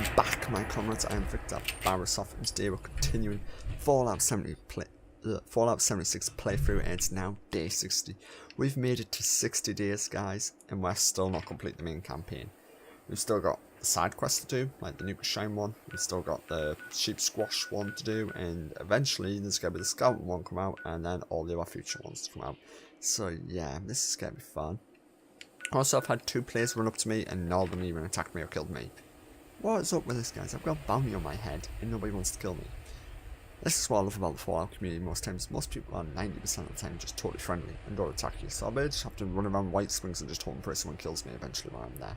Welcome back, my comrades. I am Victor Barrisoff, and today we're continuing Fallout 76 playthrough, and it's now day 60. We've made it to 60 days, guys, and we're still not complete the main campaign. We've still got the side quests to do, like the Nuka Shine one. We've still got the Sheep Squash one to do, and eventually there's going to be the Scout one come out, and then all the other future ones to come out. So yeah, this is going to be fun. Also, I've had 2 players run up to me, and none of them even attacked me or killed me. What is up with this, guys? I've got a bounty on my head, and nobody wants to kill me. This is what I love about the Fallout community most times. Most people are 90% of the time just totally friendly and don't attack you. So I may just have to run around White Springs and just hope and pray someone kills me eventually while I'm there.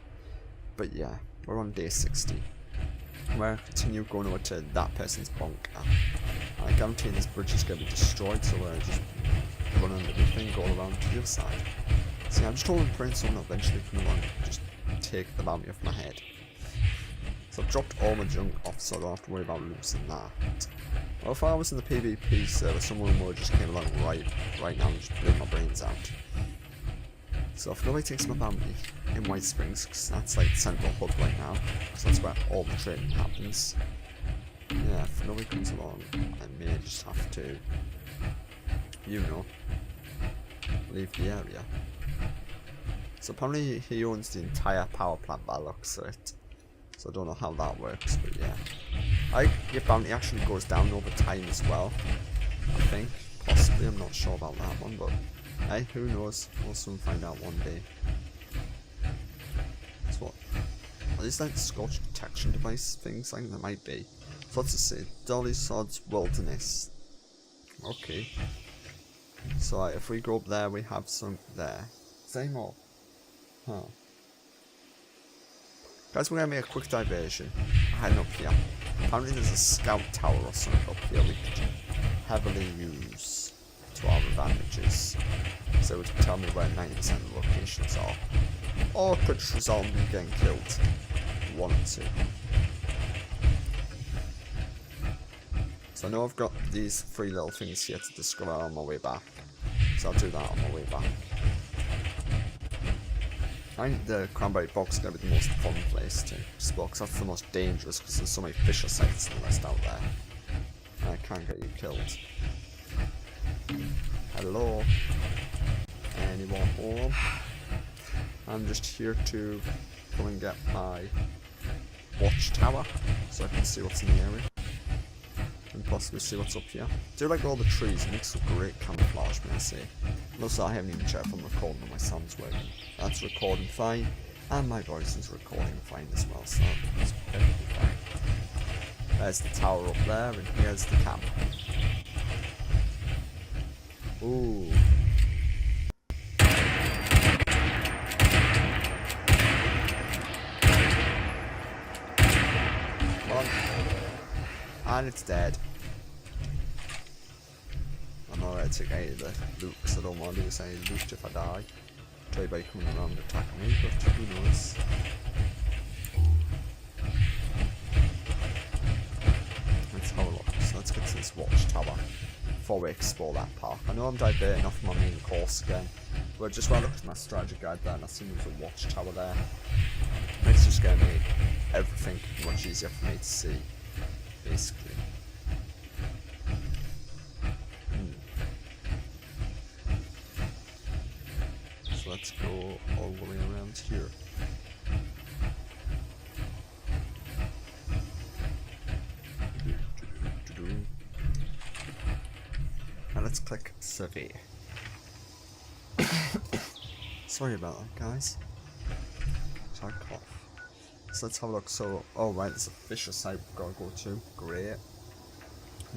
But yeah, we're on day 60. We're continue going over to that person's bunker. I guarantee this bridge is going to be destroyed, so we're just running underneath and go around to the other side. So yeah, I'm just hoping and praying someone will eventually come along and just take the bounty off my head. So I've dropped all my junk off, so I don't have to worry about losing that. Well, if I was in the PvP server, someone would just came along right now and just blew my brains out. So if nobody takes my bounty in White Springs, because that's like the central hub right now, because that's where all the trading happens. Yeah, if nobody comes along, I may just have to, you know, leave the area. So apparently he owns the entire power plant by the looks of it. So I don't know how that works, but yeah. I think your bounty actually goes down over time as well. I think. Possibly, I'm not sure about that one, but hey, who knows? We'll soon find out one day. So what? Are these like scorch detection device things? I think there might be. So what's it say? Dolly Sods Wilderness. Okay. So if we go up there, we have some there. Is there any more? Huh. Guys, we're going to make a quick diversion. Heading up here. Apparently there's a scout tower or something up here we could heavily use to our advantages. So it would tell me where 90% of the locations are. Or it could result in me getting killed. 1 or 2. So I know I've got these 3 little things here to discover on my way back. So I'll do that on my way back. I think the Cranberry Bog's is going to be the most fun place to explore, because that's the most dangerous, because there's so many fisher sites and the rest out there. And I can't get you killed. Hello? Anyone home? I'm just here to go and get my watchtower, so I can see what's in the area. And possibly see what's up here. I do like all the trees, it makes a great camouflage, may I say. And also I haven't even checked if I'm recording and my sound's working. That's recording fine, and my voice is recording fine as well, so that's perfectly fine. There's the tower up there, and here's the camp. Ooh. Come on. And it's dead. I'm alright to get the loot, because I don't want to lose any loot if I die. Try by coming around attacking me, but who knows. Let's have a look. So let's get to this watchtower before we explore that park. I know I'm diverting off my main course again, but just when I looked at my strategy guide there and I seen there was a watchtower there, it's just going to make everything much easier for me to see, basically. So let's go all the way around here. Now let's click survey. Sorry about that, guys. Sorry, cough. So let's have a look. So, oh right, there's a fisher site we've got to go to. Great.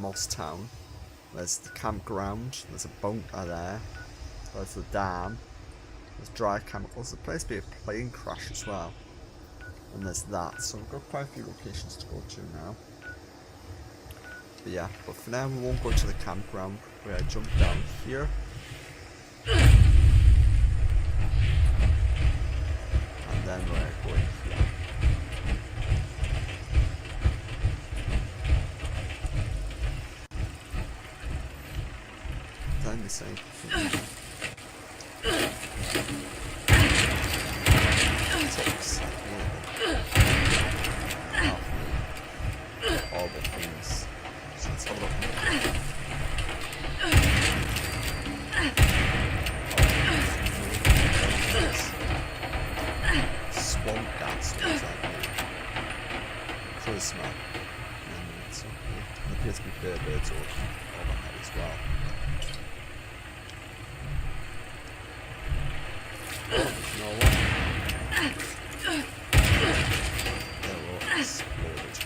Mosstown. There's the campground. There's a bunker there. There's the dam. There's dry chemicals. There's place to be a plane crash as well. And there's that. So we've got quite a few locations to go to now. But yeah, but for now we won't go to the campground. We're going to jump down here. And then we're going here. Let me see. Takes like appear to be bare birds overhead as well. Oh, you know what? They're all exploded.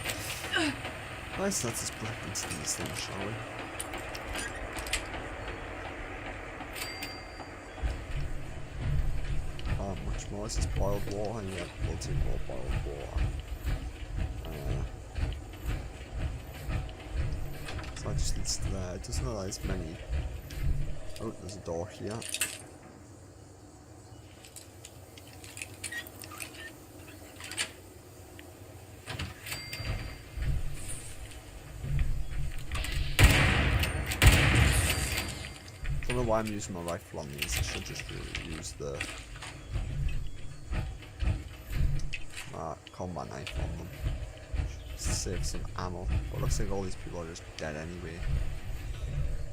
Nice, let's just break into these things, shall we? How much more is this boiled water? Yeah, we'll do more boiled water. So I just need to there. It doesn't allow as many. Oh, there's a door here. I don't know why I'm using my rifle on these. I should just really use the combat knife on them. Just to save some ammo. But it looks like all these people are just dead anyway.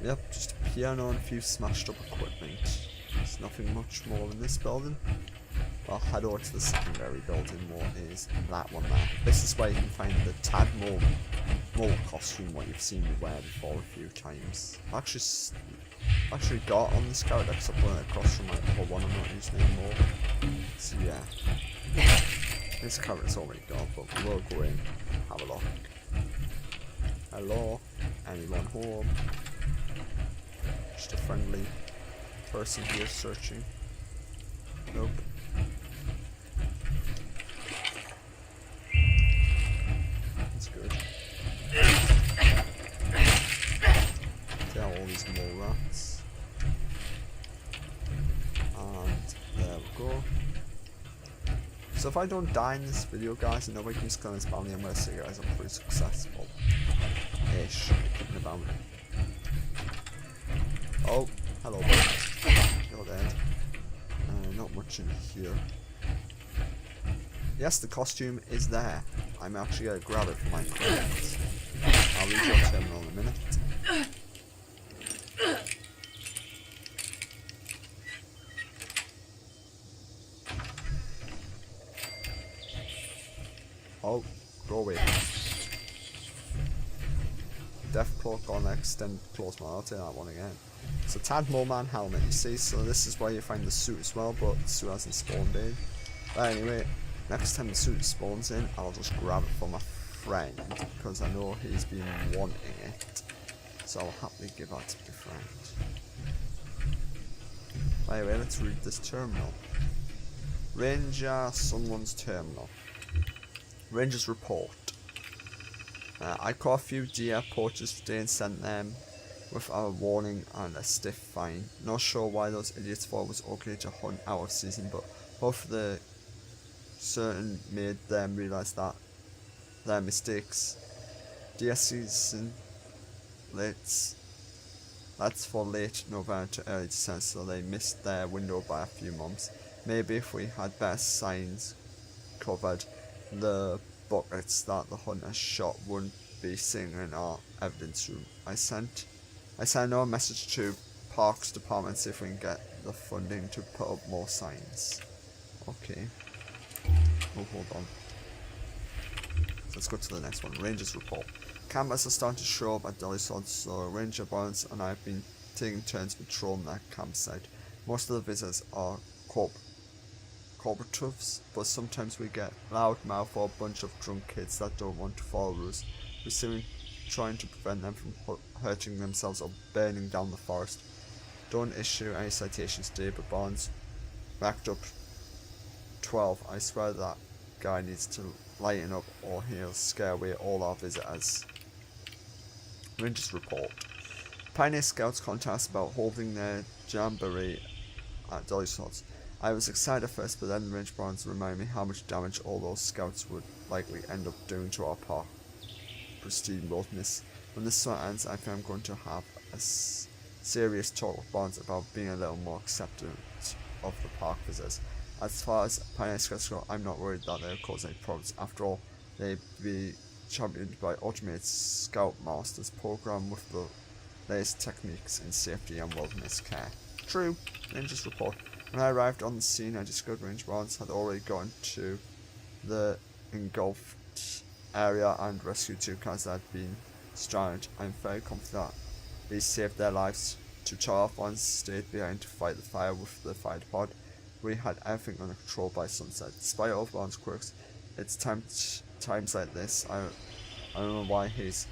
Yep, just a piano and a few smashed up equipment. There's nothing much more in this building. I'll head over to the secondary building, what is that one there. This is where you can find the Tad Mole costume, what you've seen me wear before a few times. I've actually got on this character because I put it across from my other one I'm not using anymore. So yeah. This character's already gone, but we'll go in, have a look. Hello? Anyone home? Just a friendly person here searching. Nope. That's good. Kill all these mole rats. And there we go. So if I don't die in this video, guys, and nobody can just kill this bounty, I'm gonna say, guys, I'm pretty successful. Ish. Kicking the bounty. Oh, hello, bud. You're dead. Not much in here. Yes, the costume is there. I'm actually gonna grab it for my friends. I'll read your terminal in a minute. Oh, go away. Death cloak on extend close man, I'll take that one again. So Tadmole Man helmet, you see, so this is where you find the suit as well, but the suit hasn't spawned in. But anyway, next time the suit spawns in, I'll just grab it for my friend, because I know he's been wanting it. So I'll happily give that to my friend. Anyway, let's read this terminal. Ranger, someone's terminal. Ranger's report. I caught a few deer poachers today and sent them with a warning and a stiff fine. Not sure why those idiots thought it was okay to hunt out of season, but both of the certain made them realise that their mistakes. Deer season that's for late November to early December, so they missed their window by a few months. Maybe if we had better signs covered, the buckets that the hunter shot wouldn't be sitting in our evidence room. I sent a message to Parks Department to see if we can get the funding to put up more signs. Okay. Oh, hold on. Let's go to the next one. Rangers report. Campers are starting to show up at Dolly Sods, so Ranger Barnes and I have been taking turns patrolling that campsite. Most of the visitors are cooperatives, but sometimes we get loudmouth or a bunch of drunk kids that don't want to follow rules. We're soon trying to prevent them from hurting themselves or burning down the forest. Don't issue any citations today, but Barnes racked up 12. I swear that guy needs to lighten up or he'll scare away all our visitors. Rangers report. Pioneer Scouts contact us about holding their jamboree at Dolly Sods. I was excited at first, but then the Range Barnes reminded me how much damage all those scouts would likely end up doing to our park. Pristine wilderness. When this summer ends, I think I'm going to have a serious talk with Barnes about being a little more accepting of the park visitors. As far as Pioneer Scouts go, I'm not worried that they'll cause any problems. After all, they'd be championed by Automated Scoutmasters program with the latest techniques in safety and wilderness care. True, Rangers report. When I arrived on the scene, I discovered Range Barnes had already gone to the engulfed area and rescued two cars that had been Stride. I'm very confident they saved their lives. Two child ones stayed behind to fight the fire with the fire pod. We had everything under control by sunset. Despite all Bond's quirks, it's times like this. I don't know why he's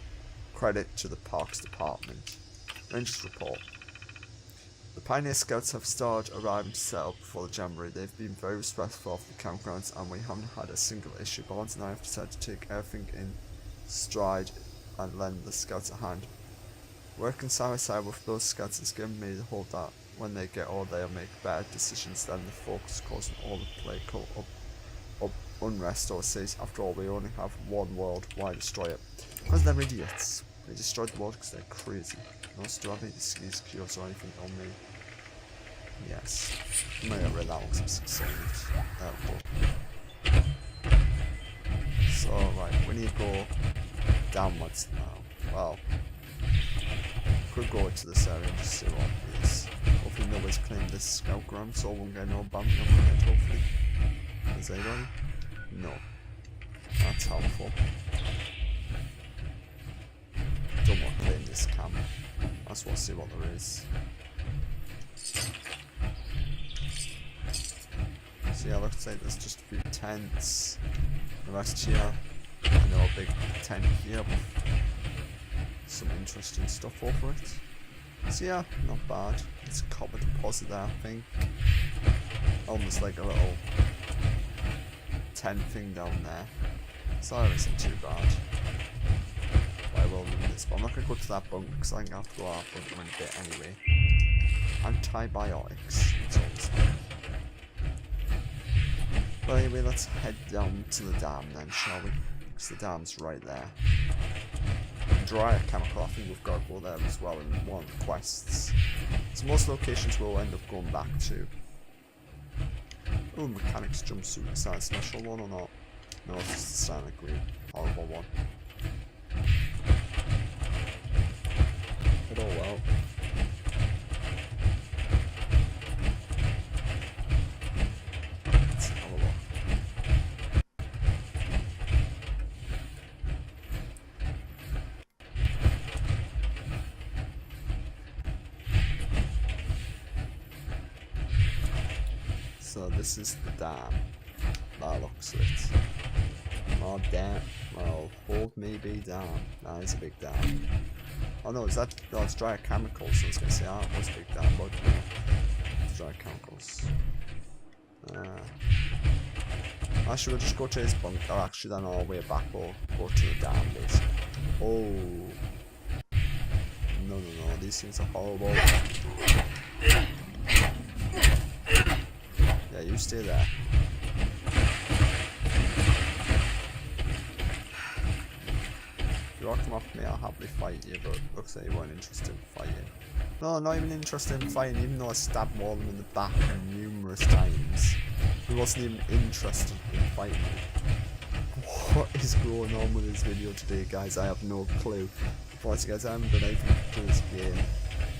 credit to the Parks Department. Rangers report. The Pioneer Scouts have started arriving to set up before the Jamboree. They've been very respectful of the campgrounds and we haven't had a single issue. Barnes and I have decided to take everything in stride and lend the Scouts a hand. Working side by side with those Scouts has given me the hope that when they get older they'll make better decisions than the folks causing all the political unrest overseas. After all, we only have one world. Why destroy it? Because they're idiots. They destroyed the world because they're crazy. And also, do I have any disease cures or anything on me? Yes. I'm gonna get rid of that one because I'm saved. There we go. So, right, we need to go downwards now. Well, could go to this area and just see what it is. Hopefully nobody's claimed this scout ground, so I won't get no bounty on my head, hopefully. Is anybody? No. That's helpful. Don't want to play in this camp. I just want to see what there is. So yeah, looks like there's just a few tents. The rest here. I know a big tent here with some interesting stuff over it. So yeah, not bad. It's a copper deposit there, I think. Almost like a little tent thing down there. So that isn't too bad. But I will leave this, but I'm not going to go to that bunker because I think I have to go out bunker in a bit anyway. Antibiotics. That's always good. But anyway, let's head down to the dam then, shall we? Because the dam's right there. Dryer chemical, I think we've got to go there as well in one of the quests. So most locations we'll end up going back to. Oh, mechanic's jumpsuit. Is that a special one or not? No, it's just a standard green. Horrible one. But oh well. Let's have a look. So this is the dam. That looks it. Oh damn. Well, hold me be down. That is a big dam. Oh no, is that? No, it's dry chemicals. So I was gonna say, oh, it was a big dam, but no. It's dry chemicals. Actually, we'll just go to his bunker. Actually, then on our way back, we'll go to the dam, basically. Oh. No, these things are horrible. Yeah, you stay there. If you want to come after me, I'll happily fight you, but looks like you weren't interested in fighting. No, not even interested in fighting, even though I stabbed one of them in the back numerous times. He wasn't even interested in fighting me. What is going on with this video today, guys? I have no clue. But guys, I haven't done anything to this game.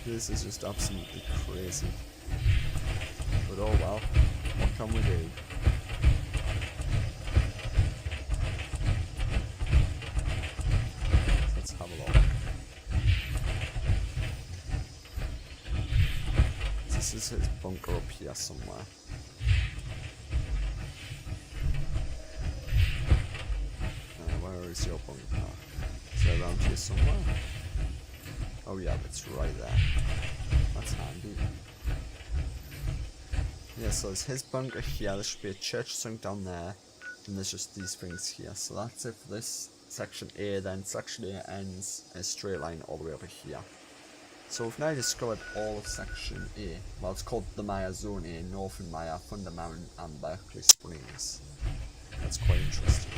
This is just absolutely crazy. But oh well, what can we do? Let's have a look. This is his bunker up here somewhere. Where is your bunker? Is it around here somewhere? Oh yeah, it's right there. That's handy. Yeah, so it's his bunker here. There should be a church sunk down there, and there's just these things here. So that's it for this section A. Then section A ends in a straight line all the way over here. So we've now discovered all of section A. Well, it's called the Maya Zone A, Northern Maya, Thunder Mountain, and Berkeley Springs. That's quite interesting.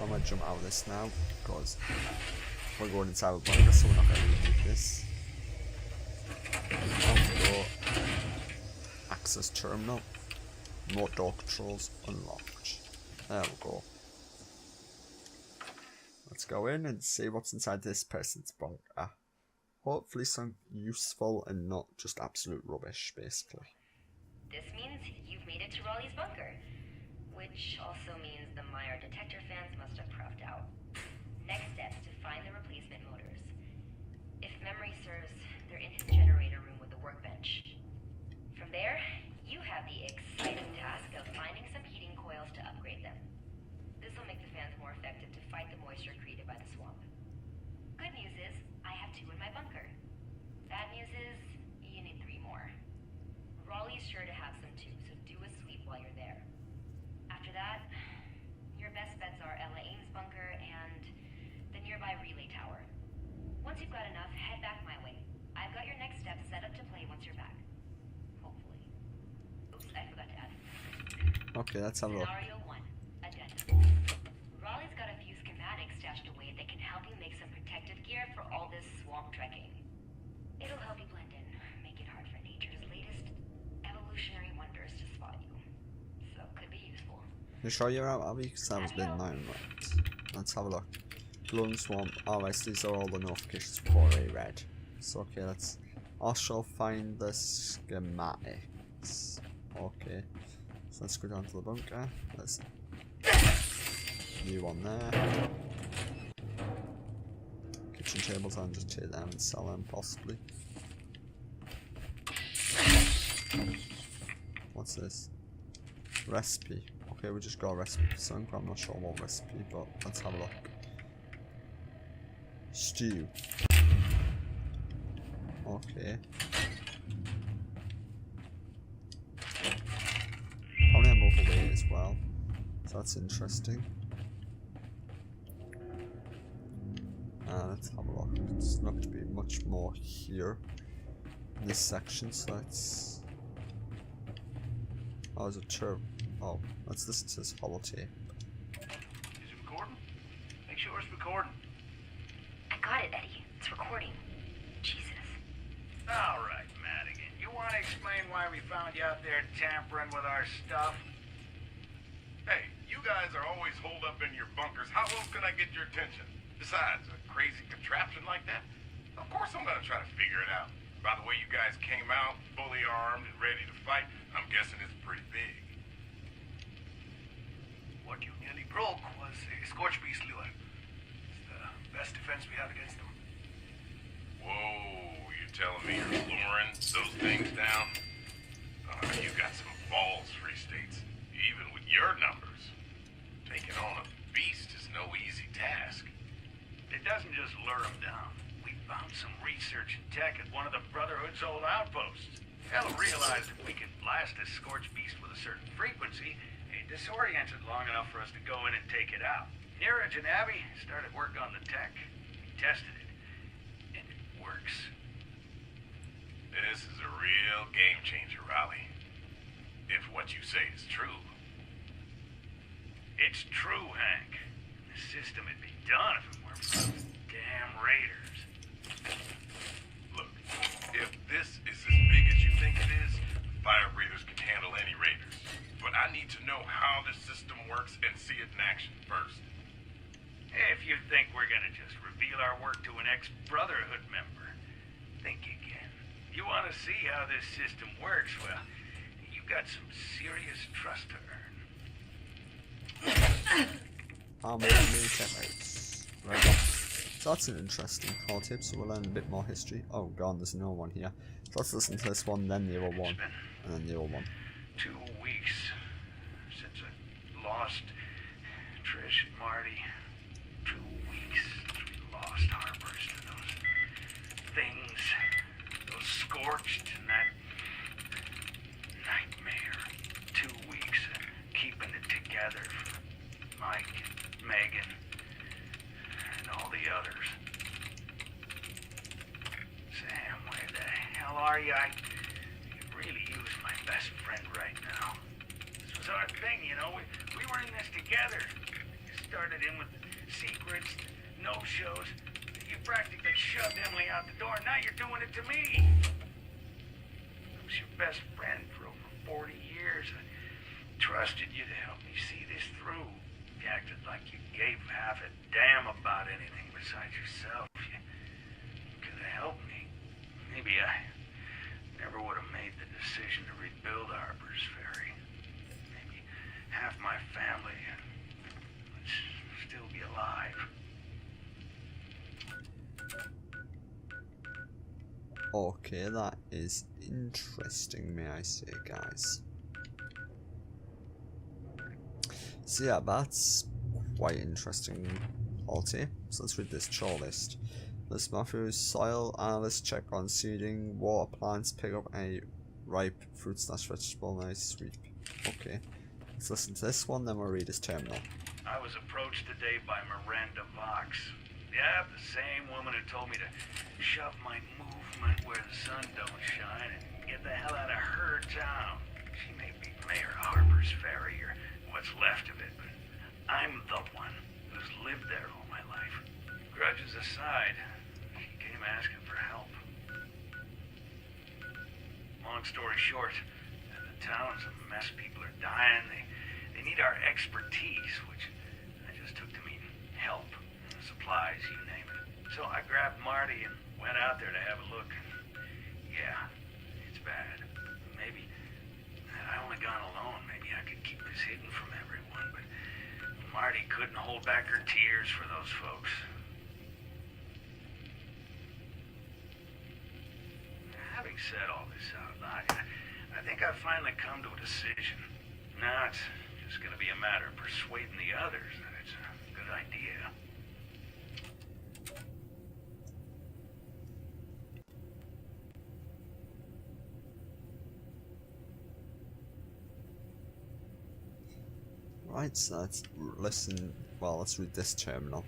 I'm gonna jump out of this now because we're going inside a bunker, so we're not gonna really need this. Access terminal. Remote door controls unlocked. There we go. Let's go in and see what's inside this person's bunker. Hopefully some useful and not just absolute rubbish, basically. This means you've made it to Raleigh's bunker. Which also means the Meyer detector fans must have crapped out. relay tower. Once you've got enough, head back my way. I've got your next steps set up to play once you're back. Hopefully. Oops, I forgot to add. Okay, let's have a look. Scenario 1. Addendum. Raleigh's got a few schematics stashed away that can help you make some protective gear for all this swamp trekking. It'll help you blend in, make it hard for nature's latest evolutionary wonders to spot you. So, could be useful. You sure you're out, Abby? Because that was been known, right? Let's have a look. Glowing Swamp. Alright, so these are all the notifications for a red. So, okay, let's also find the schematics. Okay. So let's go down to the bunker. Let's new one there. Kitchen tables, I'll just take them and sell them possibly. What's this? Recipe. Okay, we just got a recipe for something, but I'm not sure what recipe, but let's have a look. Stew. Okay. Probably I'm overweight as well, so that's interesting. Let's have a look. It's not to be much more here in this section, so let's. Oh, there's a chirp. Oh, let's listen to this holotape. Is it recording? Make sure it's recording. I got it, Eddie. It's recording. Jesus. All right, Madigan. You want to explain why we found you out there tampering with our stuff? Hey, you guys are always holed up in your bunkers. How else can I get your attention? Besides, a crazy contraption like that? Of course I'm gonna try to figure it out. By the way you guys came out, fully armed and ready to fight, I'm guessing it's pretty big. What you nearly broke was a Scorch Beast lure. It's the best defense we have against them. Whoa, you're telling me you're luring those things down? You got some balls, Free States. Even with your numbers. Taking on a beast is no easy task. It doesn't just lure them down. We found some research and tech at one of the Brotherhood's old outposts. Fella realized if we could blast this Scorch Beast with a certain frequency, it disorients it long enough for us to go in and take it out. Neeraj and Abby started work on the tech. We tested it. And it works. This is a real game changer, Raleigh. If what you say is true. It's true, Hank. The system would be done if it weren't for those damn raiders. Look, if this is as big as you think it is, fire breathers can handle any raiders. But I need to know how the system works and see it in action first. If you think we're gonna just reveal our work to an ex-Brotherhood member, think again. You want to see how this system works? Well, you got some serious trust to earn. How many techniques? Right. So that's an interesting holotape, so we'll learn a bit more history. Oh god, there's another one here. So let's listen to this one, then the other one, and then the other one. 2 weeks since I lost Trish and Marty. 2 weeks since we lost Harbors to those things. Those scorched and that nightmare. 2 weeks of keeping it together for Mike and Megan and all the others. Sam, where the hell are you? I could really use my best friend right now. This was our thing, you know. We were in this together. You started in with secrets, no-shows. You practically shoved Emily out the door. Now you're doing it to me. I was your best friend for over 40 years. I trusted you to help me see this through. You acted like you gave half a damn about anything besides yourself. You could have helped me. Maybe I never would have made the decision to rebuild Harper's Ferry. Maybe half my family would still be alive. Okay, that is interesting, may I say, guys. So yeah, that's quite interesting holotape. So let's read this chore list. List Matthews, soil analyst, check on seeding, water plants, pick up any ripe fruits / vegetable, nice sweep. Okay, let's listen to this one, then we'll read his terminal. I was approached today by Miranda Vox. Yeah, the same woman who told me to shove my movement where the sun don't shine and get the hell out of her town. She may be Mayor Harper's Ferry or what's left of it, but I'm the one who's lived there all my life. Grudges aside, she came asking for help. Long story short, the town's a mess. People are dying. They need our expertise, which I just took to mean help, supplies, you name it. So I grabbed Marty and went out there to have a look. Yeah, it's bad. Maybe had I only gone alone, maybe I could keep this hidden from everyone, but Marty couldn't hold back her tears for those folks. Having said all this out loud, I think I've finally come to a decision. Now it's just going to be a matter of persuading the others that it's a good idea. Right, so let's read this terminal.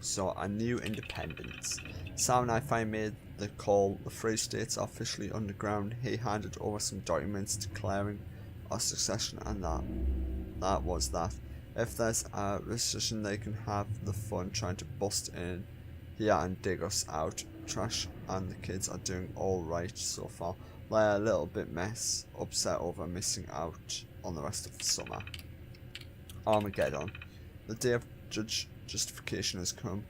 So, a new independence. Sam and I finally made the call. The Free States are officially underground. He handed over some documents declaring our succession, and that was that. If there's a recession, they can have the fun trying to bust in here and dig us out. Trash and the kids are doing alright so far. They're a little bit upset over missing out on the rest of the summer. Armageddon. The day of justification has come.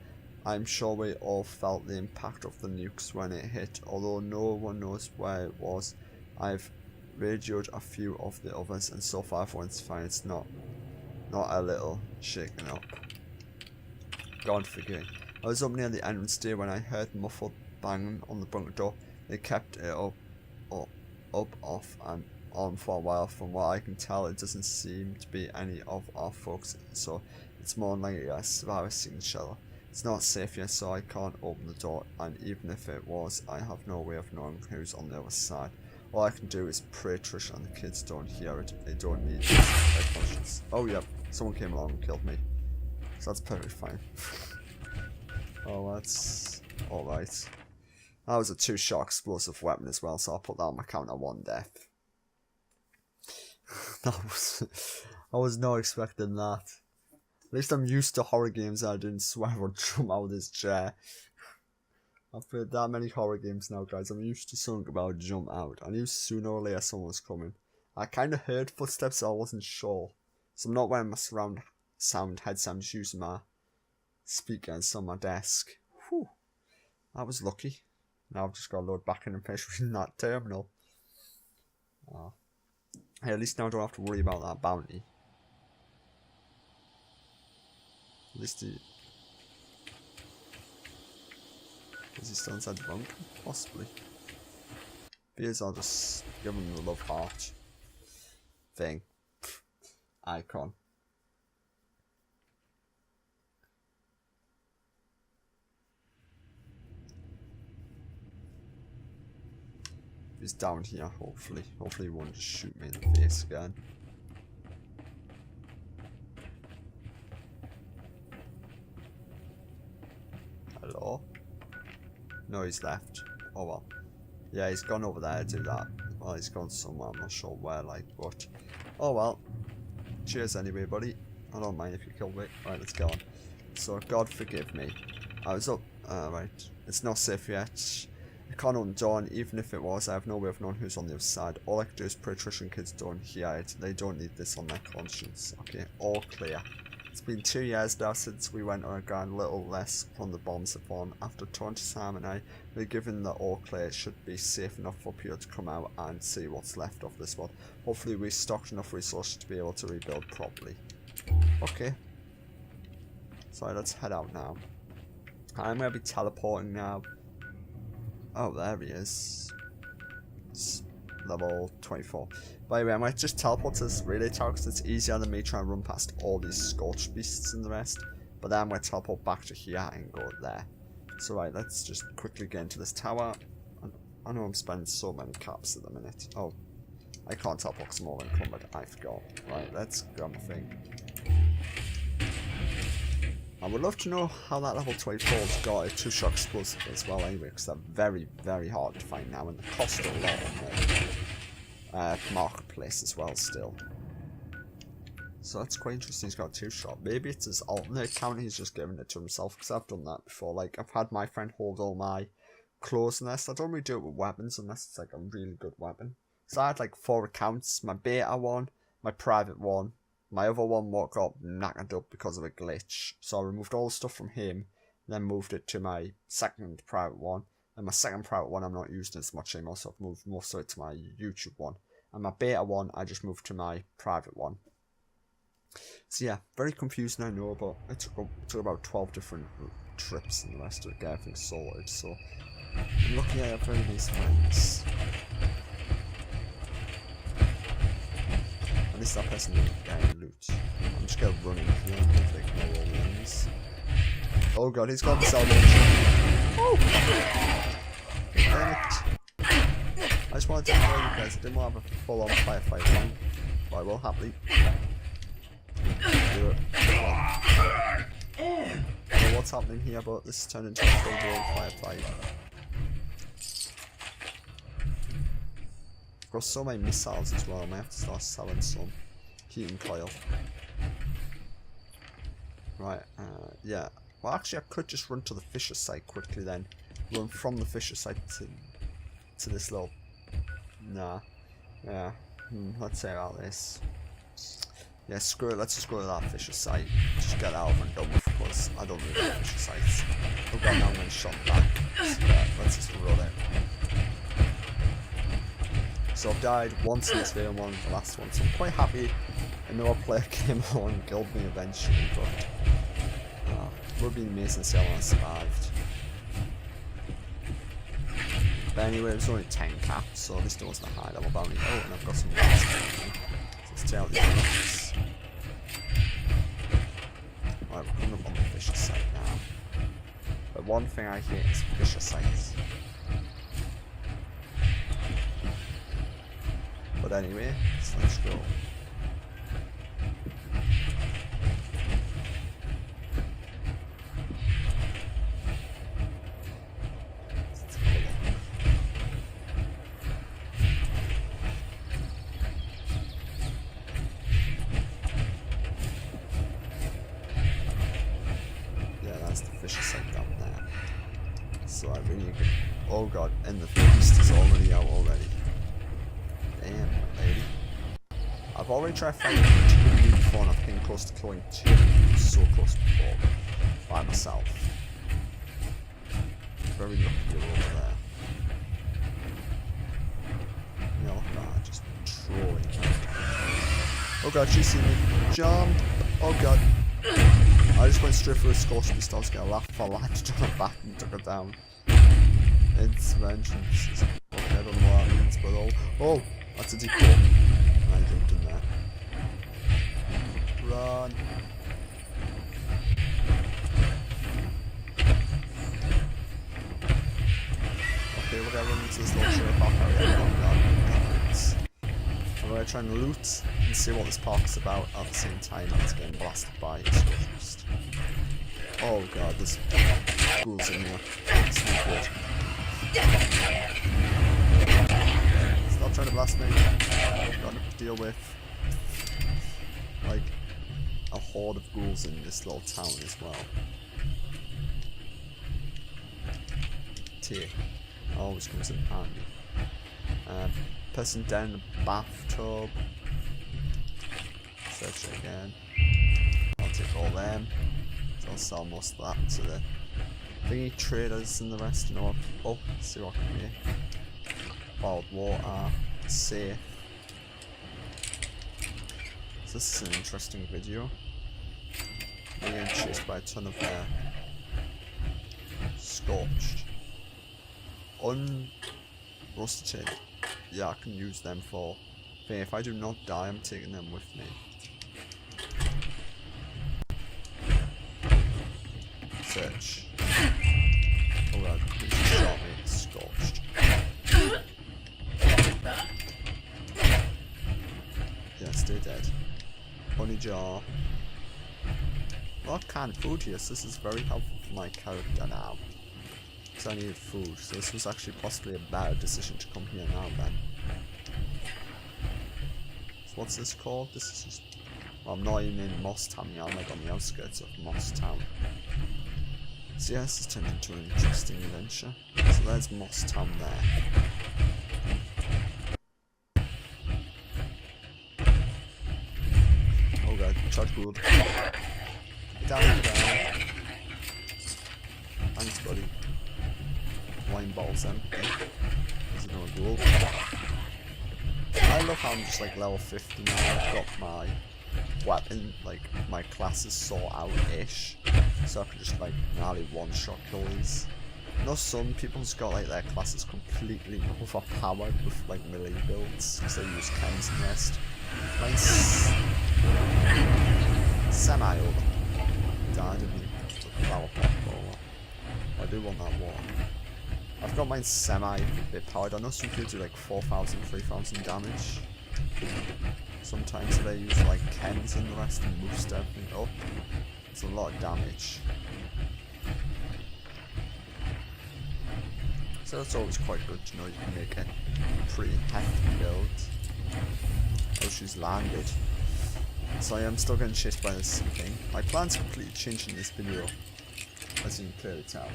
I'm sure we all felt the impact of the nukes when it hit, although no one knows where it was. I've radioed a few of the others, and so far everyone's fine. It's not a little shaken up. God forgive. I was up near the entrance day when I heard muffled banging on the bunker door. They kept it up, off, and on for a while. From what I can tell, it doesn't seem to be any of our folks, so it's more like a virus signature. It's not safe yet, so I can't open the door, and even if it was, I have no way of knowing who's on the other side. All I can do is pray Trish and the kids don't hear it. They don't need their conscience. Oh yep, someone came along and killed me. So that's perfectly fine. Oh, that's alright. That was a 2-shot explosive weapon as well, so I'll put that on my count at 1 death. I was not expecting that. At least I'm used to horror games and I didn't swear or jump out of this chair. I've played that many horror games now, guys. I'm used to something about jump out. I knew sooner or later someone was coming. I kind of heard footsteps, so I wasn't sure. So I'm not wearing my surround sound headset. I'm just using my speakers on my desk. Whew. I was lucky. Now I've just got to load back in and finish reading that terminal. Hey, at least now I don't have to worry about that bounty. At least is he still inside the bunker? Possibly. Because I'll just give him the love heart thing. Icon. He's down here, hopefully. Hopefully he won't just shoot me in the face again. Hello? No, he's left. Oh well. Yeah, he's gone over there to do that. Well, he's gone somewhere, I'm not sure where, like, but... Oh well. Cheers anyway, buddy. I don't mind if you kill me. Right, let's go on. So, God forgive me. I was up... right. It's not safe yet. I can't open the door, and even if it was, I have no way of knowing who's on the other side. All I can do is pray Trish and kids don't hear it. They don't need this on their conscience. Okay, all clear. It's been 2 years now since we went on a ground, little less from the bombs have fallen. After talking to Sam and I, we're given the all clear. It should be safe enough for people to come out and see what's left of this world. Hopefully we stocked enough resources to be able to rebuild properly. Okay. So let's head out now. I'm going to be teleporting now. Oh, there he is. It's level 24. By the way, I might just teleport to this relay tower because it's easier than me trying to run past all these scorched beasts and the rest. But then I'm going to teleport back to here and go there. So right, let's just quickly get into this tower. I know I'm spending so many caps at the minute. Oh, I can't teleport because I'm all encumbered. I forgot. Right, let's grab the thing. I would love to know how that level 24's got a 2-shot explosive as well anyway, because they're very, very hard to find now, and they cost a lot on the marketplace as well still. So that's quite interesting, he's got a 2-shot. Maybe it's his alternate account, he's just giving it to himself, because I've done that before. Like, I've had my friend hold all my clothes in this. I don't really do it with weapons unless it's like a really good weapon. So I had like 4 accounts, my beta one, my private one, my other one what got knackered up because of a glitch. So I removed all the stuff from him, then moved it to my second private one. And my second private one I'm not using as much anymore, so I've moved most of it to my YouTube one. And my beta one I just moved to my private one. So yeah, very confusing I know, but it took about 12 different trips and the rest of it, get everything sorted. So I'm lucky I have very nice friends. At least that person didn't get any loot. I'm just gonna run in here and hopefully ignore all the enemies. Oh god, he's got the salvation. Oh! Damn it. I just wanted to tell you guys, I didn't want to have a full-on firefight one, but I will happily do it. I don't know what's happening here, but this has turned into a full-blown firefight. I've got so many missiles as well, I might have to start selling some. Heating coil. Right, yeah. Well, actually, I could just run to the Fisher site quickly then. Run from the Fisher site to this little... Nah. Yeah. Let's say about this. Yeah, screw it. Let's just go to that Fisher site. Just get out and done with, because I don't really like Fisher sites. Oh god, now I'm getting shot back. So, yeah, let's just run it. So I've died once in this video and one in the last one, so I'm quite happy another player came on and killed me eventually, but it would be amazing to see how long I survived. But anyway, it was only 10 caps, so this wasn't a high level bounty. Oh, and I've got some rats behind me. So let's take out these rats. Right, we're coming up on the Fisher site now. But one thing I hate is Fisher sites. But anyway, so let's go. Yeah, that's the Fisher site down there. So I really could... Oh god, and the beast is already out already. Damn, lady. I've already tried fighting 2 before and I've came close to killing 2. So close before. By myself. Very lucky you're over there. Yeah, look at that, just trolling. Oh god, she's seen me. Jump! Oh god. I just went straight for a scorched beast. I was gonna laugh if I latched on her back and took her down. Intervention. Okay, I don't know what that means, but oh! That's a deep hole. I jumped in there. Run. Okay, we're gonna run into this little tree park area. I'm gonna try and loot and see what this park's about at the same time as getting blasted by a scorched. Oh god, there's ghouls in here. It's not good. Stop trying to blast me. I've got to deal with like a horde of ghouls in this little town as well. Tea always comes in handy. Person down in the bathtub. Search it again. I'll take all them. So I'll sell most of that to the thingy traders and the rest. You know what? Oh, let's see what I can get. Bottled water, safe. So this is an interesting video. We're getting chased by a ton of scorched. Unrusted. Yeah, I can use them for. If I do not die, I'm taking them with me. Search. Oh god, he shot me. It's scorched. Yeah, stay dead. Honey jar. lot of canned food here, so this is very helpful for my character now. Because I needed food, so this was actually possibly a bad decision to come here now then. So what's this called? This is just... Well, I'm not even in Mosstown yet, I'm like on the outskirts of Mosstown. So yeah, this has turned into an interesting adventure. So there's Mosstown there. Oh god, charge good. Down. Thanks, buddy. Wine balls empty. There's another goal. I love how I'm just like level 50 now. I've got my weapon, like my classes sort out-ish. So I can just like nearly one-shot kill these. You know, some people just got like their classes completely overpowered with like melee builds because they use chems and rest. Mine's semi-over. Died in the flower pot over. I do want that water. I've got mine semi-bit powered. I know some people do like 4,000, 3,000 damage. Sometimes they use like chems and the rest and boost everything up. It's a lot of damage. So that's always quite good to know you can make a pretty hefty build. Oh, she's landed. So I am still getting chased by this thing. My plan's completely changed in this video, as you can clearly tell.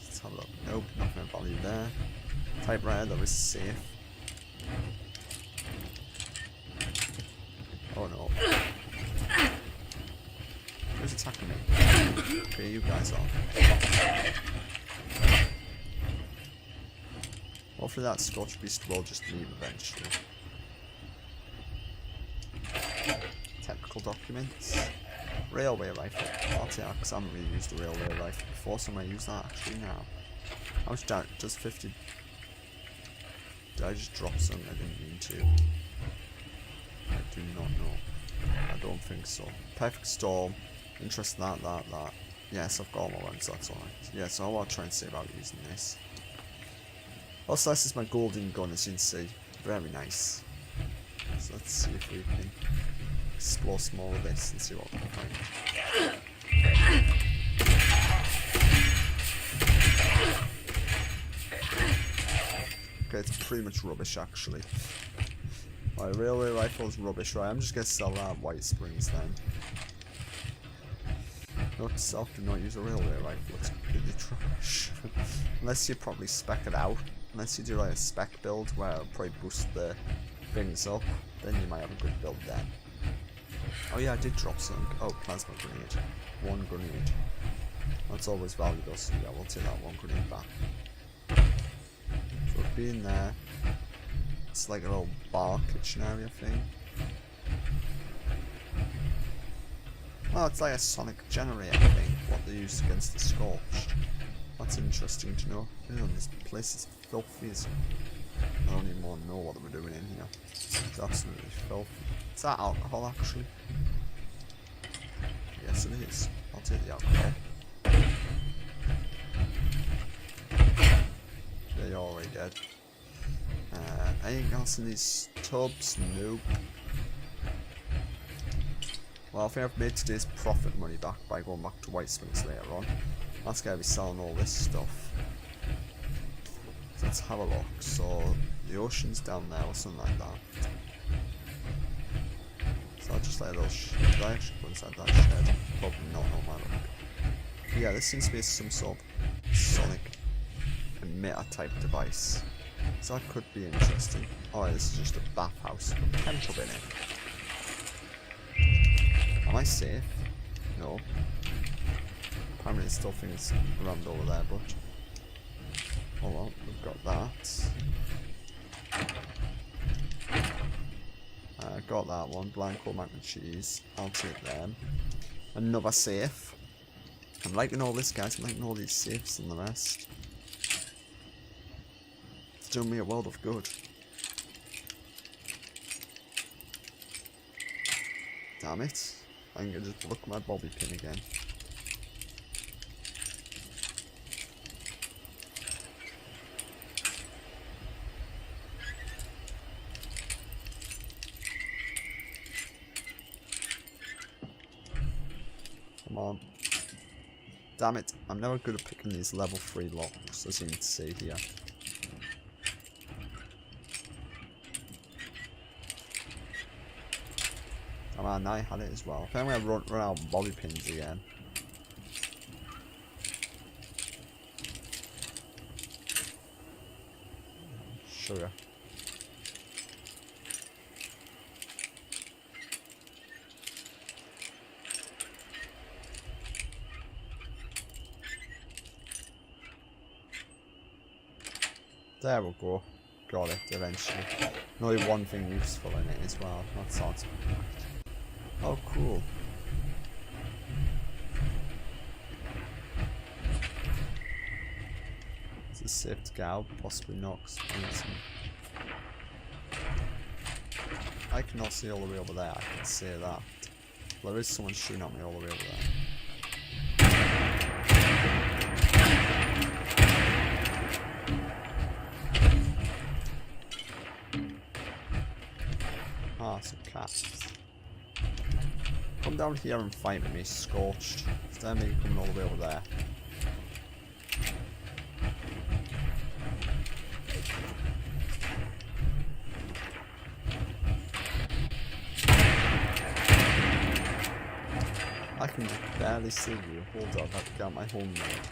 Let's have a look. Nope, nothing of value there. Typewriter, that was safe. Oh no. Who's attacking me? Okay, you guys are. Hopefully that Scorch Beast will just leave eventually. Technical documents. Railway rifle. I'll take that because I haven't really used a railway rifle before, so I might use that actually now. How much damage does 50? Did I just drop some? I didn't mean to. I do not know. I don't think so. Perfect storm. Interest that. Yes, I've got all my ones, that's alright. Yeah, so I want to try and see about using this. Also, this is my golden gun, as you can see. Very nice. So let's see if we can explore some more of this and see what we can find. Okay, it's pretty much rubbish actually. My railway rifle is rubbish, right? I'm just gonna sell that at White Springs then. Note to self, do not use a railway rifle, it's completely trash. Unless you probably spec it out. Unless you do like a spec build where it'll probably boost the things up, then you might have a good build then. Oh yeah, I did drop some. Oh, plasma grenade. One grenade. That's always valuable, so yeah, we'll take that one grenade back. So we've been there. It's like a little bar kitchen area thing. Oh, it's like a sonic generator thing, what they used against the Scorched. That's interesting to know. Ew, this place is filthy. I don't even want to know what they were doing in here. It's absolutely filthy. Is that alcohol actually? Yes it is. I'll take the alcohol. Yeah, you're already dead. Anything else in these tubs? Nope. Well, I think I've made today's profit money back by going back to White Springs later on. That's gonna be selling all this stuff. So let's have a look. So the ocean's down there or something like that. So I'll just let a little did I actually go inside that shed? Probably not on my look. But yeah, this seems to be some sort of sonic emitter type device. So that could be interesting. Alright, this is just a bathhouse with a chemical in it. Am I safe? No. Apparently there's still things around over there, but oh well, we've got that. Got that one, Blanco mac and cheese. I'll take them. Another safe. I'm liking all this, guys. I'm liking all these safes and the rest. It's doing me a world of good. Damn it. I'm gonna just block my bobby pin again. Damn it, I'm never good at picking these level 3 locks, as you can see here. Oh man, I had it as well. I think I'm going to run out of bobby pins again. Sugar. There we go. Got it eventually. Only one thing useful in it as well. That sounds good. Oh, cool. Is it safe to get out? Possibly not. I cannot see all the way over there, I can say that. Well, there is someone shooting at me all the way over there. Ah, some cats. Come down here and fight with me, Scorched. Instead of me coming all the way over there. I can just barely see you. Hold on, I have to get my home mode.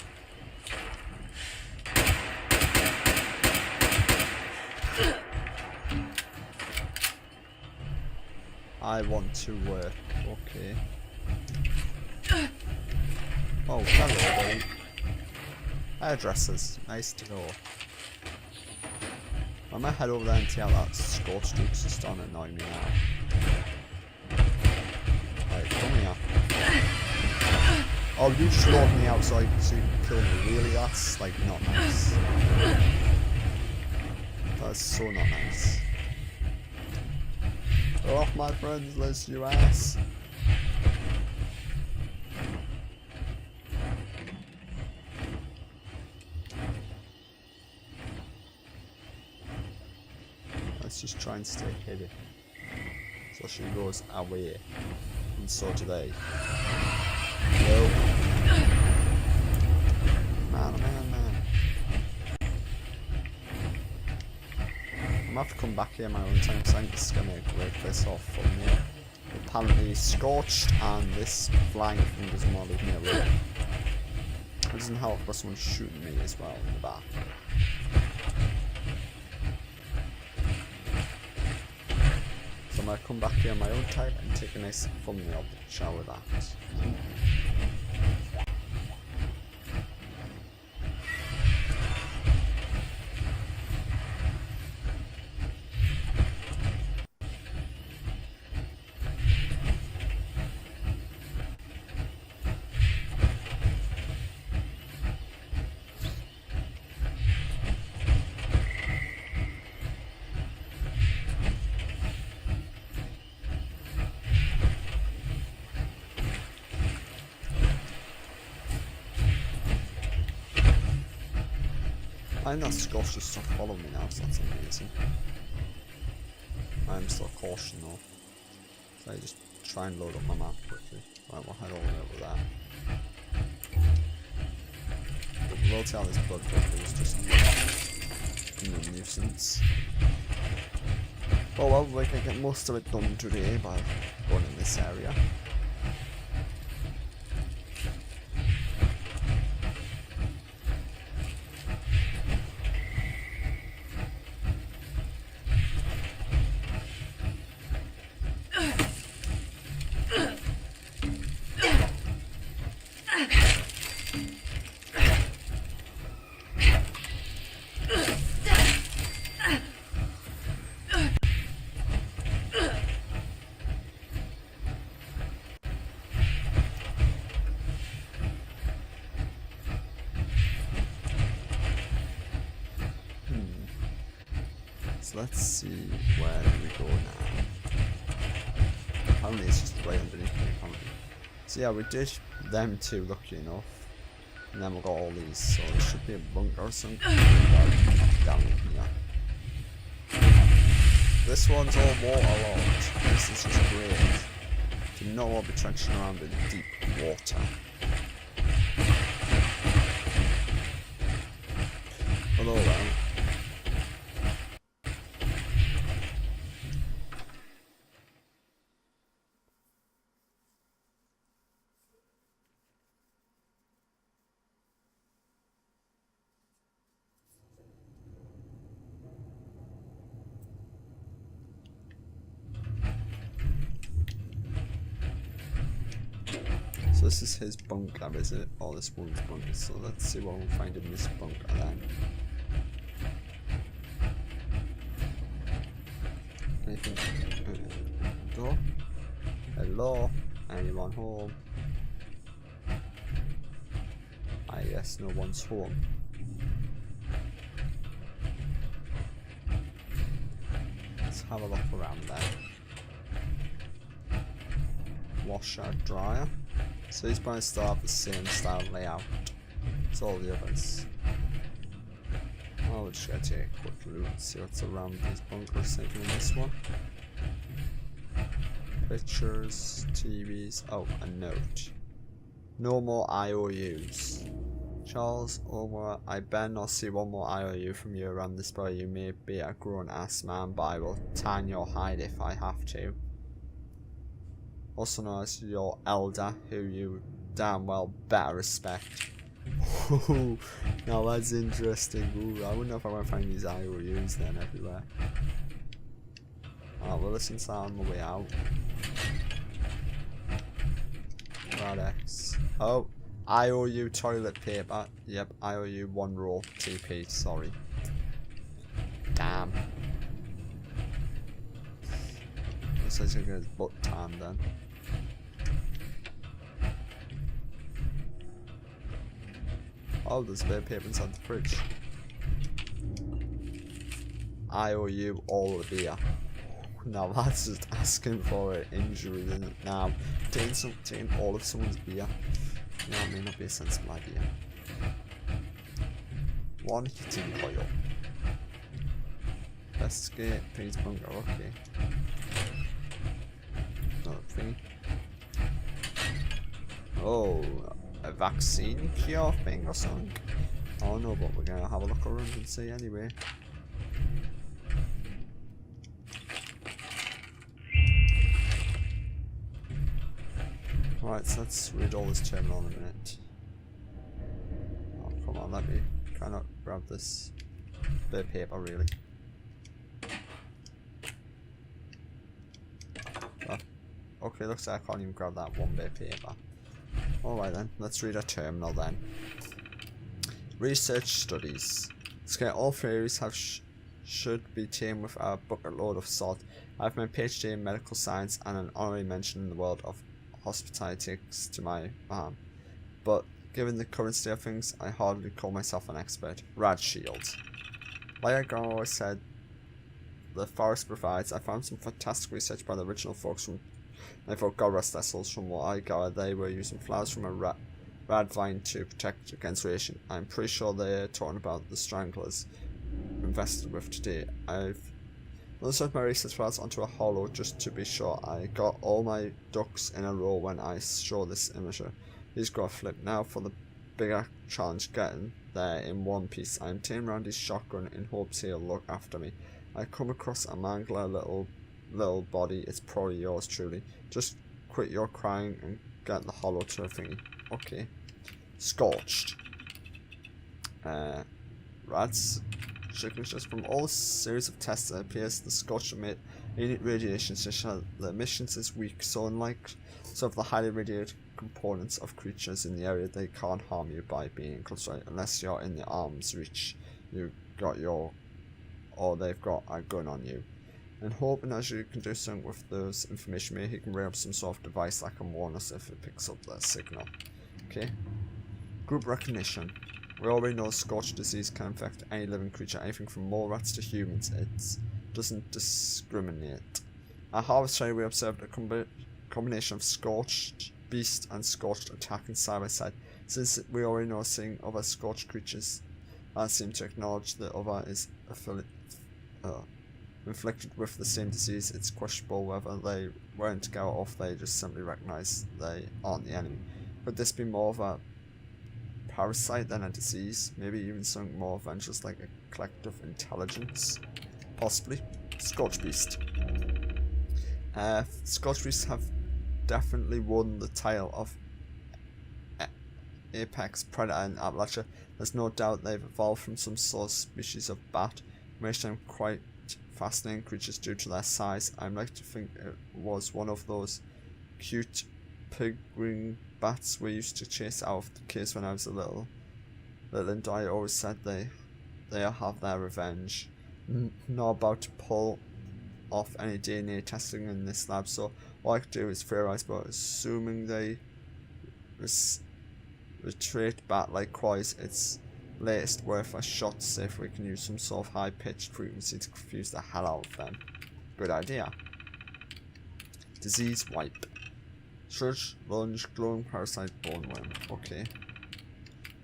I want to work. Okay. Oh, hello, buddy. Hairdressers. Nice to know. I might head over there and see how that Scorched Duke's just starting to annoy me now. Right, come here. Oh, you just locked me outside so you can kill me. Really? That's, like, not nice. That's so not nice. Go off my friend's list, you ass. Let's just try and stay hidden. So she goes away. And so do they. No. Man, man, man. I'm gonna have to come back here my own time because I'm just gonna break this off from here. Apparently Scorched and this flying thing doesn't want to leave me alone. It doesn't help but someone's shooting me as well in the back. So I'm gonna come back here my own time and take a nice thumbnail picture with that. I think that Scott's just stopped following me now, so that's amazing. I'm still caution though. So I just try and load up my map quickly. Right, we'll head all the way over there. But we will tell this blood is just a nuisance. Oh well, we can get most of it done today by going in this area. Let's see, where do we go now? Apparently it's just right underneath me, apparently. So yeah, we did them two, lucky enough. And then we've got all these, so it should be a bunker or something down here. This one's all waterlogged. This is just great. Do not want to be trenching around in deep water. So this is his bunker, is it? Or this one's bunker. So let's see what we'll find in this bunker then. Anything? Door? Hello? Anyone home? I guess no one's home. Let's have a look around there. Washer, dryer. So these probably still have the same style layout as all the others. Oh, we're just gonna take a quick look and see what's around these bunkers. Same in this one. Pictures, TVs. Oh, a note. No more IOUs. Charles, Omar, I better not see one more IOU from you around this boy. You may be a grown ass man, but I will tan your hide if I have to. Also known as your elder, who you damn well better respect. Ooh, now that's interesting. Ooh, I wonder if I want to find these IOUs then everywhere. Oh, we'll listen to that on the way out. X. Oh, IOU toilet paper. Yep, IOU 1 roll TP, sorry. Damn. Looks like he's gonna get his butt tanned then. Oh, there's a bit of paper inside the fridge. IOU all the beer. Now that's just asking for an injury, isn't it? Now, taking all of someone's beer, that may not be a sensible idea. 1 heating coil. Investigate, please bunker, okay. Another thing. Oh, a vaccine cure thing or something. I don't know, but we're gonna have a look around and see anyway. Right, so let's read all this terminal in a minute. Oh, come on, let me kind of grab this bit of paper, really. Oh, okay, looks like I can't even grab that one bit of paper. Alright then, let's read a terminal then. Research studies. Okay, all theories have should be taken with a bucket load of salt. I have my PhD in medical science and an honorary mention in the world of hospitality to my but given the current state of things, I hardly call myself an expert. Rad shield. Like I always said, the forest provides. I found some fantastic research by the original folks from, I thought, God rest their souls. From what I gathered, they were using flowers from a rad vine to protect against radiation. I'm pretty sure they're talking about the stranglers invested with today. I've also my research files onto a hollow just to be sure. I got all my ducks in a row when I saw this imager. He's got a flip. Now for the bigger challenge, getting there in one piece. I'm taking round his shotgun in hopes he'll look after me. I come across a mangler little body. It's probably yours truly. Just quit your crying and get the hollow to a thingy. Okay. Scorched. Rats. Signatures from all series of tests, it appears the scorched emit radiation, such that the emissions is weak, so unlike some of the highly radiated components of creatures in the area, they can't harm you by being close, unless you're in the arm's reach. You got your, or they've got a gun on you. And hoping as you can do something with those information, maybe he can rig up some sort of device that can warn us if it picks up the signal. Okay. Group recognition. We already know scorched disease can infect any living creature, anything from mole rats to humans. It doesn't discriminate. At Harvest Trail we observed a combination of scorched beast and scorched attacking side by side. Since we already know seeing other scorched creatures seem to acknowledge the other is inflicted with the same disease, it's questionable whether they weren't together or if they just simply recognise they aren't the enemy. Could this be more of a parasite than a disease? Maybe even something more adventurous like a collective intelligence? Possibly. Scorched Beast. Scorched Beasts have definitely won the title of apex predator in Appalachia. There's no doubt they've evolved from some sort of species of bat, which them quite fascinating creatures due to their size. I'd like to think it was one of those cute pig-wing bats we used to chase out of the kids when I was a little and I always said they have their revenge. Not about to pull off any DNA testing in this lab, so all I could do is theorize, but assuming they retreat bat like cries, it's latest worth a shot to see if we can use some sort of high-pitched frequency to confuse the hell out of them. Good idea. Disease wipe. Surge, lunge, glowing parasite, bone worm. Okay.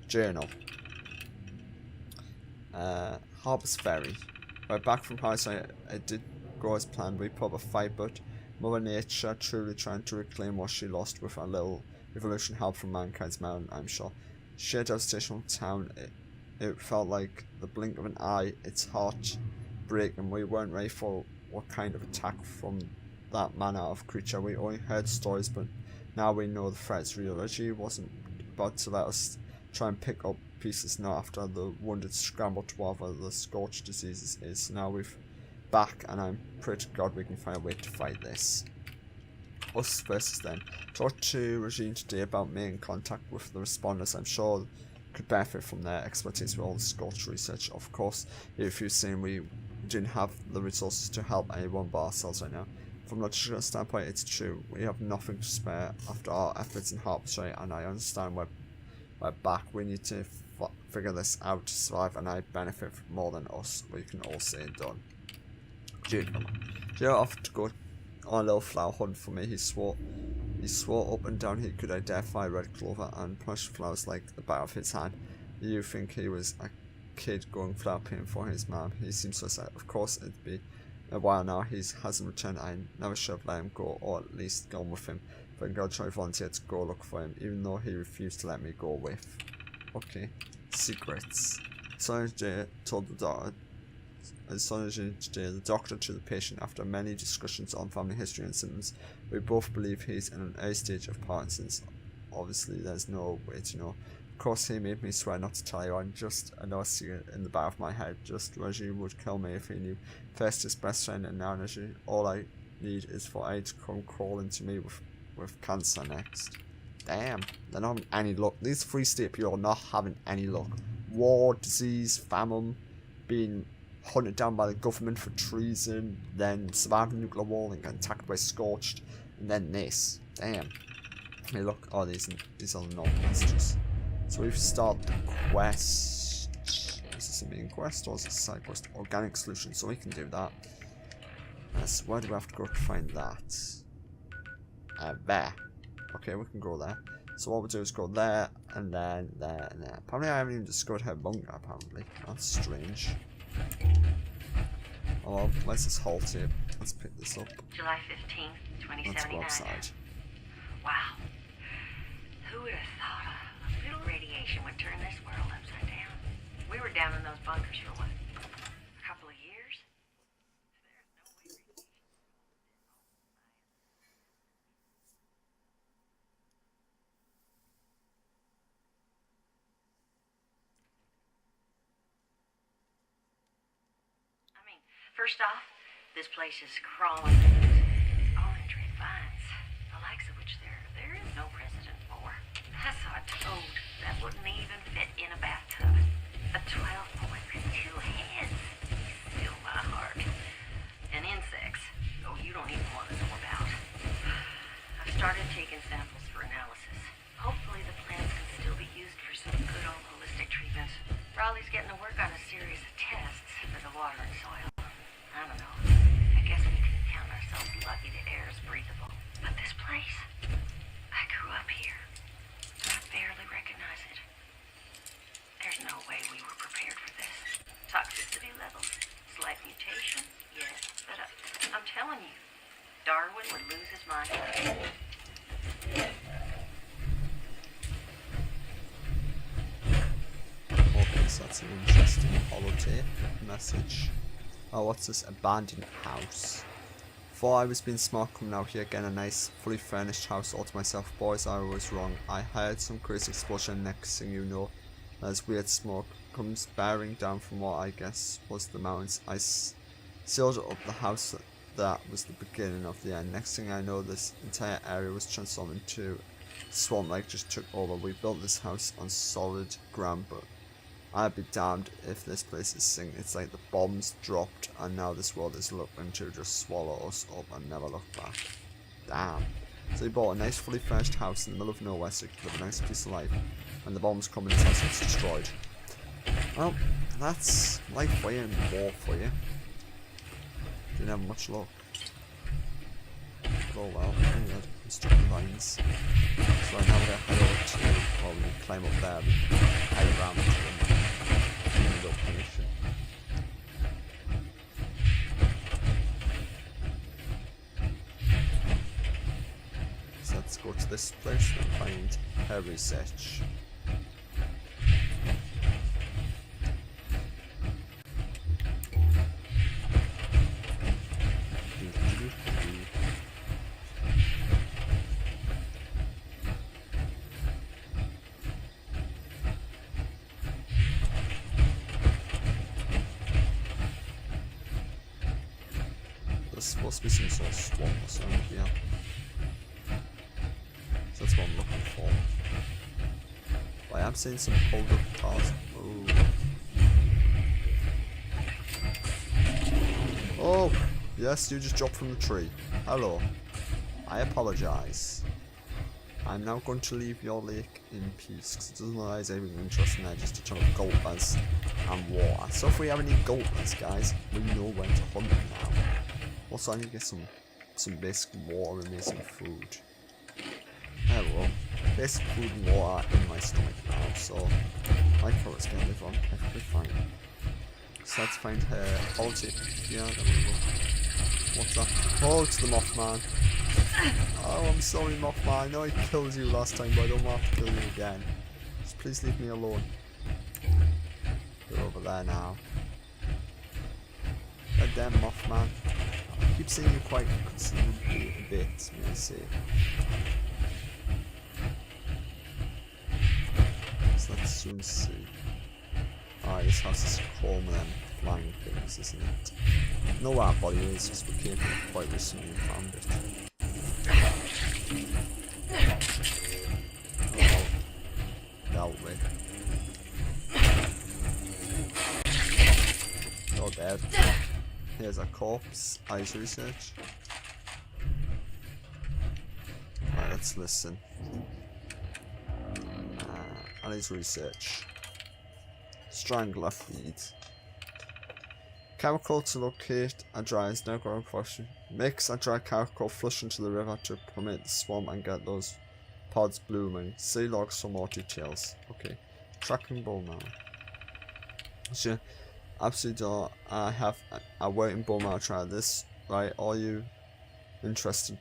Journal. Harbor's Ferry. Right back from parasite, it did go as planned. We put up a fight, but Mother Nature truly trying to reclaim what she lost with a little evolution help from mankind's mountain, I'm sure. Sheer devastation of town, it felt like the blink of an eye. It's heartbreaking. We weren't ready for what kind of attack from that manner of creature. We only heard stories, but now we know the threat's real. She wasn't about to let us try and pick up pieces now after the wounded scramble to whatever the scorched diseases is. Now we've back, and I'm pretty God we can find a way to fight this. Us versus them. Talked to Regine today about making contact with the responders. I'm sure could benefit from their expertise with all the scorched research. Of course, if you've seen, we didn't have the resources to help anyone but ourselves right now. From a logistical standpoint, it's true. We have nothing to spare after our efforts in Harpstrike, and I understand we're back. We need to figure this out to survive, and I benefit more than us. We can all say and done. Jude offered to go on a little flower hunt for me. He swore up and down he could identify red clover and plush flowers like the back of his hand. You think he was a kid going flower picking for his mom? He seems so sad. Of course, it'd be a while now. He hasn't returned. I never should have let him go, or at least gone with him. But God tried to volunteer to go look for him, even though he refused to let me go with. Okay, secrets. Sergeant J told the doctor. The doctor to the patient, after many discussions on family history and symptoms, we both believe he's in an early stage of Parkinson's. Obviously, there's no way to know. Of course, he made me swear not to tell you. I'm just another secret in the back of my head. Just Reggie would kill me if he knew. First his best friend, and now Reggie. All I need is for Aid to come crawling to me with cancer next. Damn, they're not having any luck. These Free State people are not having any luck. War, disease, famine, being hunted down by the government for treason, then surviving nuclear war and getting attacked by Scorched, and then this. Damn. Hey look, oh these are the normal messages. So we've started the quest. Is this a main quest or is this a side quest? Organic solution, so we can do that. So where do we have to go to find that? There. Okay, we can go there. So what we'll do is go there, and then there, and there. Apparently I haven't even discovered her bunker, apparently. That's strange. Oh well, where's this halt here? Let's pick this up. July 15th, 2079. Let's go outside. Wow. Who would have thought a little radiation would turn this world upside down? We were down in those bunkers for what? A couple of years? There's no way. I mean, first off, this place is crawling with orange red vines, the likes of which there is no precedent for. I saw a toad that wouldn't even fit in a bathtub. A 12-point with 2 heads. Still my heart. And insects. Oh, you don't even want to know about. I've started taking samples for analysis. Hopefully the plants can still be used for some good old holistic treatments. Raleigh's getting to work on a series of tests for the water and soil. I don't know. I guess we can count ourselves lucky the air is breathable. But this place, I grew up here. I barely recognize it. There's no way we were prepared for this. Toxicity levels, slight mutation, yes. But I'm telling you, Darwin would lose his mind. Okay, so that's an interesting holotape message. Oh, what's this? Abandoned house. Thought I was being smart coming out here, getting a nice, fully furnished house all to myself. Boys, I was wrong. I heard some crazy explosion. Next thing you know, there's weird smoke comes bearing down from what I guess was the mountains. I sealed up the house. That was the beginning of the end. Next thing I know, this entire area was transformed into swamp like just took over. We built this house on solid ground, but I'd be damned if this place is sinking. It's like the bombs dropped and now this world is looking to just swallow us up and never look back. Damn. So he bought a nice fully furnished house in the middle of nowhere so he could live a nice piece of life. And the bombs come in his house and it's destroyed. Well, that's life for you and war for you. Didn't have much luck. But oh well, anyway, I'm stuck in lines. So right now we're going to head over to, well, we'll climb up there and head around to them. And go finish it. So let's go to this place and find her research. There's supposed to be some sort of swamp or something here. So that's what I'm looking for. But I am seeing some pulled up cars. Oh, yes, you just dropped from the tree. Hello. I apologise. I'm now going to leave your lake in peace because it doesn't look like there's anything interesting there, just a ton of gulpers and water. So if we have any gulpers, guys, we know where to hunt them now. Also, I need to get some basic water and maybe some food. There we go. Basic food and water in my stomach now, so my throat's gonna live on perfectly fine. So let's find her quality. Yeah, there we go. What's that? Oh, it's the Mothman. Oh, I'm sorry, Mothman. I know I killed you last time, but I don't want to kill you again. Just please leave me alone. You're over there now. God damn, Mothman. I keep seeing you quite considerably a bit, may I say. So let's soon see. Alright, this house is chrome and them flying things, isn't it? I know where our body is, because we came here quite recently and found it. Oh, dealt with. You're dead. Here's a corpse. Eyes research. Right, let's listen. Eyes research. Strangler feed. Chemical to locate a dry is now growing flush. Mix a dry chemical, flush into the river to permit the swamp and get those pods blooming. See logs for more details. Okay. Tracking bull now. Sure. Absolutely don't. I have a waiting bull now. Try this. Right, all you interested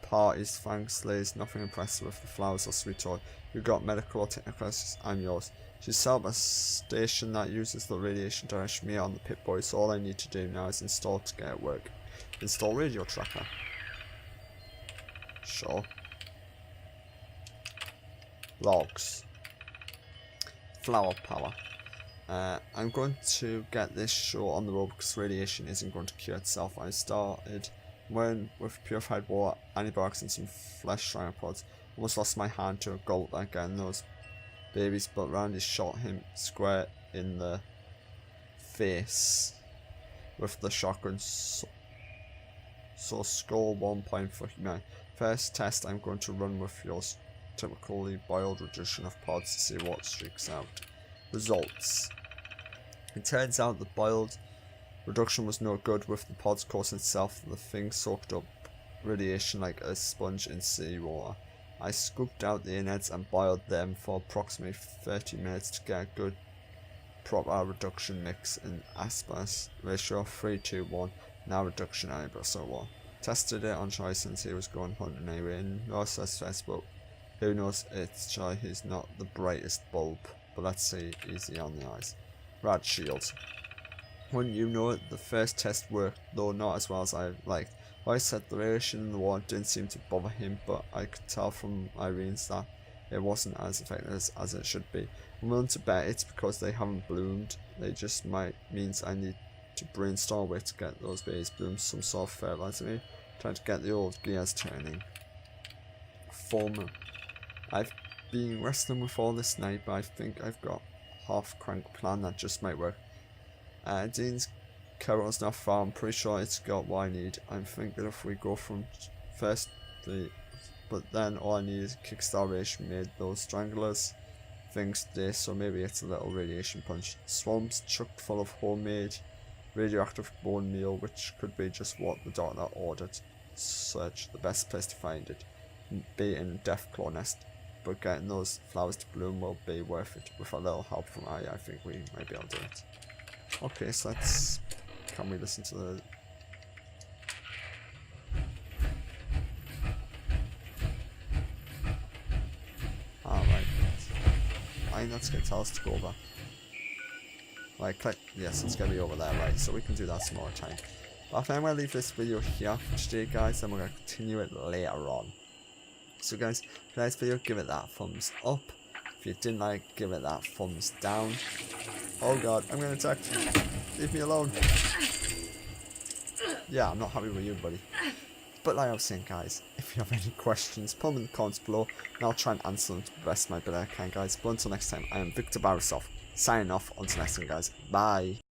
parties, thanks, Liz. Nothing impressive with the flowers or sweet toy. You got medical or technical questions, I'm yours. She set up a station that uses the radiation to rush me on the Pip Boy, so all I need to do now is install to get it work. Install radio tracker. Sure. Logs. Flower power. I'm going to get this show on the road because radiation isn't going to cure itself. I started when with purified water, antibiotics and some flesh pods. Almost lost my hand to a gulp again. Those babies, but Randy shot him square in the face with the shotgun. So score 1 point for human. First test I'm going to run with your typically boiled reduction of pods to see what streaks out. Results. It turns out the boiled reduction was no good with the pods causing itself. The thing soaked up radiation like a sponge in seawater. I scooped out the innards and boiled them for approximately 30 minutes to get a good proper reduction mix in aspect ratio 3:1. Now reduction so what? Tested it on Choi since he was going hunting anyway, and no success, but who knows, it's Choi, he's not the brightest bulb, but let's see, easy on the eyes. Rad shield. Wouldn't you know it, the first test worked, though not as well as I liked. I said the radiation in the water didn't seem to bother him, but I could tell from Irene's that it wasn't as effective as it should be. I'm willing to bet it's because they haven't bloomed. They just means I need to brainstorm a way to get those babies bloomed, some sort of fertilizer me, trying to get the old gears turning. Former I've been wrestling with all this night, but I think I've got half crank plan that just might work. Dean's Carol's not far, I'm pretty sure it's got what I need. I'm thinking if we go from first but then all I need is Kickstart Radiation made those stranglers things today, so maybe it's a little radiation punch. Swamps chock full of homemade radioactive bone meal, which could be just what the doctor ordered. Search the best place to find it. Be in Deathclaw Nest, but getting those flowers to bloom will be worth it. With a little help from Aya, I think we might be able to do it. Okay, so let's... Can we listen to the... Alright. I that's gonna tell us to go over. Right, click. Yes, it's gonna be over there, right? So we can do that some more time. But I think I'm gonna leave this video here for today, guys, and we're gonna continue it later on. So guys, if you liked this video, give it that thumbs up. If you didn't like, give it that thumbs down. Oh god, I'm gonna attack. Leave me alone. Yeah, I'm not happy with you, buddy. But like I was saying, guys, if you have any questions, put them in the comments below, and I'll try and answer them to the best of my ability I can, guys. But until next time, I am Victor Barisov, signing off. Until next time, guys. Bye.